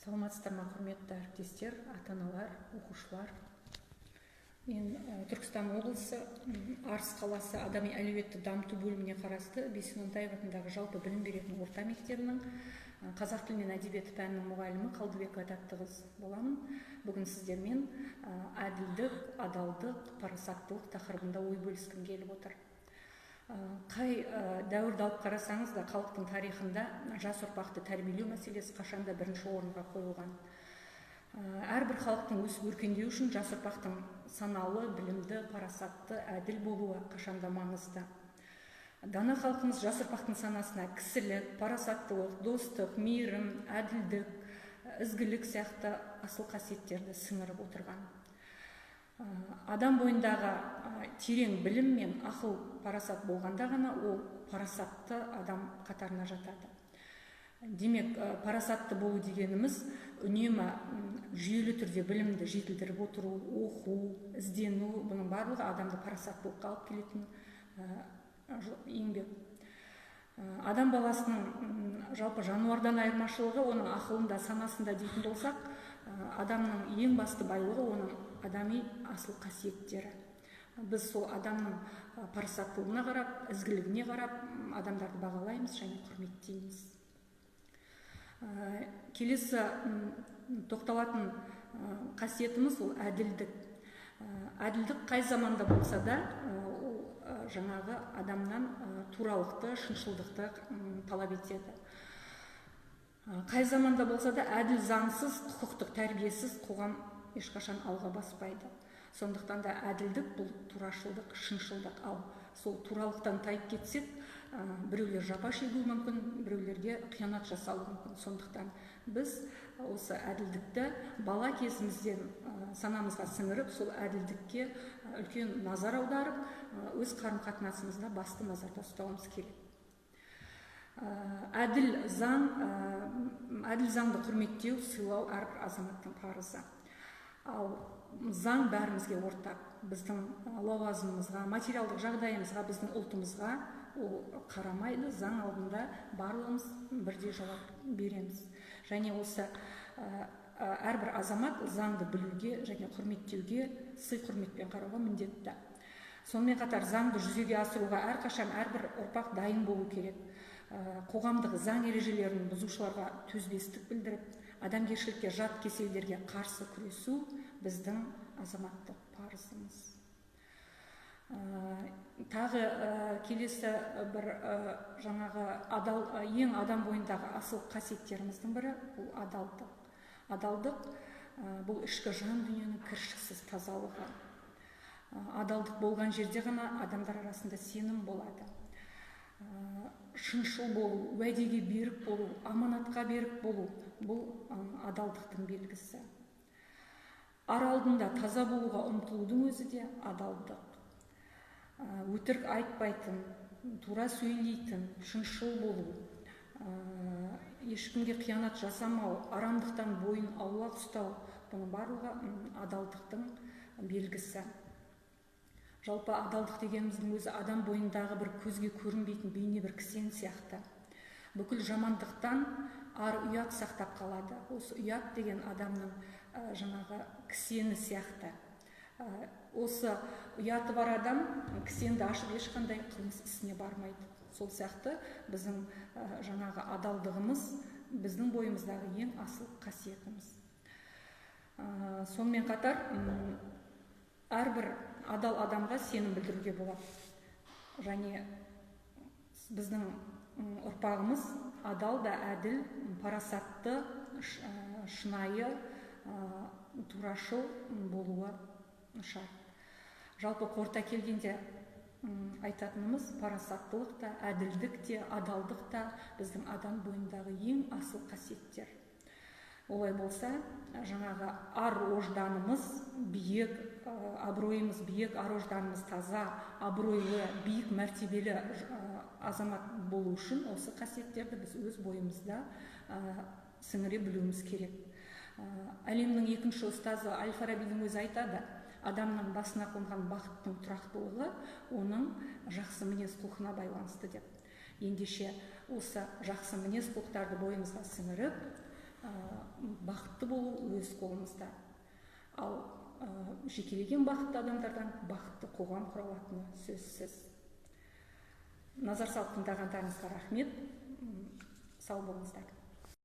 Саламатсыздар ма, құрметті әріптестер, ата-аналар, оқушылар. Мен Түркістан облысы Арыс қаласы адами әлеуетті дамыту бөліміне қарасты Бейсен Онтаев атындағы жалпы білім беретін орта мектебінің қазақ тілі мен әдебиеті пәнінің мұғалімі Қалдыбекова Тәттіқыз боламын. Бүгін сіздермен әділдік, адалдық, парасаттылық тақырыбында ой бөліскім келіп отыр. Қай дәуірді алып қарасаңыз да халықтың тарихында жас ұрпақты тәрбиелеу мәселесі қашанда бірінші орынға қойылған. Әрбір халықтың өсіп өркендеу үшін жас ұрпақтың саналы, білімді, парасатты, әділ болуы қашанда маңызды. Дана халқымыз жас ұрпақтың санасына кісілік, парасаттылық, достық, мейірім, әділдік, ізгілік сияқты асыл қасиеттерді сіңіріп отырған. Адам бойындағы терең білім мен ақыл парасат болғанда ғана ол парасатты адам қатарына жатады. Демек, парасатты болу дегеніміз үнемі жүйелі түрде білімді жетілдіріп отыру, оқу, іздену, бұның барлығы адамды парасаттылыққа алып келетін еңбек. Адам баласының жалпы жануардан айырмашылығы оның ақылында, санасында дейтін болсақ, адамның ең басты байлығы оның адами асыл қасиеттері. Біз сол адамның парасаттылығына қарап, ізгілігіне қарап, адамдарды бағалаймыз және құрметтейміз. Келесі тоқталатын қасиетіміз ол әділдік. Әділдік қай заманда болса да, жаңағы адамнан туралықты, шыншылдықты талап етеді. Қай заманда болса да әділ заңсыз, құқықтық тәрбиесіз қоғам ешқашан алға баспайды. Сондықтан да әділдік бұл турашылдық, шыншылдық. Ал сол туралықтан тайып кетсек, біреулер жапа шегуі мүмкін, біреулерге қиянат жасауы мүмкін. Сондықтан біз осы әділдікті бала кезімізден санамызға сіңіріп, сол әділдікке үлкен назар аударып, өз қарым-қатынасымызда басты назарда ұстауымыз керек. Әділ заңды құрметтеу, сыйлау әрбір азаматтың парызы. Ал заң бәрімізге ортақ. Біздің лауазымымызға, материалдық жағдайымызға, біздің ұлтымызға ол қарамайды. Заң алдында барлығымыз бірдей жауап береміз. Және осы әрбір азамат заңды білуге және құрметтеуге сый құрметпен қарауға міндетті. Сонымен қатар заңды жүзеге асыруға әрқашан әрбір ұрпақ дайын болу керек. Қоғамдық заң ережелерін бұзушыларға төзбестік білдіріп, адамгершілікке жат кеселдерге қарсы күресу біздің азаматтық парызымыз. Тағы келесі бір жаңағы ең адам бойындағы асыл қасиеттеріміздің бірі бұл адалдық. Адалдық бұл ішкі жан дүниенің кіршіксіз тазалығы. Адалдық болған жерде ғана адамдар арасында сенім болады. Шыншыл болу, уәдеге берік болу, аманатқа берік болу бұл адалдықтың белгісі. Ар алдында таза болуға ұмтылудың өзі де адалдық. Өтірік айтпайтын, тура сөйлейтін, шыншыл болу, ешкімге қиянат жасамау, арамдықтан бойын аулақ ұстау, бұның барлығы адалдықтың белгісі. Жалпы адалдық дегеніміздің өзі адам бойындағы бір көзге көрінбейтін бейне бір кісен сияқты. Бүкіл жамандықтан ар ұят сақтап қалады. Осы ұят деген адамның жаңағы кісені сияқты. Осы ұяты бар адам кісенді ашып ешқандай қылмыс ісіне бармайды. Сол сияқты біздің жаңағы адалдығымыз біздің бойымыздағы ең асыл қасиетіміз. Сонымен қатар әрбір адал адамға сенім білдіруге болады. Және біздің ұрпағымыз адал да әділ, парасатты, шынайы, турашыл болуы шарт. Жалпы қорыта келгенде айтатынымыз парасаттылық та, әділдік те, адалдық та біздің адам бойындағы ең асыл қасиеттер. Олай болса, жаңағы ар-ожданымыз биік, абыройымыз биік, ар-ожданымыз таза, абыройлы, биік мәртебелі азамат болу үшін осы қасиеттерді біз өз бойымызда сіңіре білуіміз керек. Әлемнің екінші ұстазы Әл-Фарабидің өзі айтады, адамның басына қонған бақыттың тұрақтылығы оның жақсы мінез құлқына байланысты деп. Ендеше осы жақсы мінез құлықтарды бойымызға сіңіріп, бақытты болу өз қолымызда. Ал жекелеген бақытты адамдардан бақытты қоғам құра алатыны сөзсіз. Назар салып тыңдағандарыңызға рахмет. Сау болыңыздар.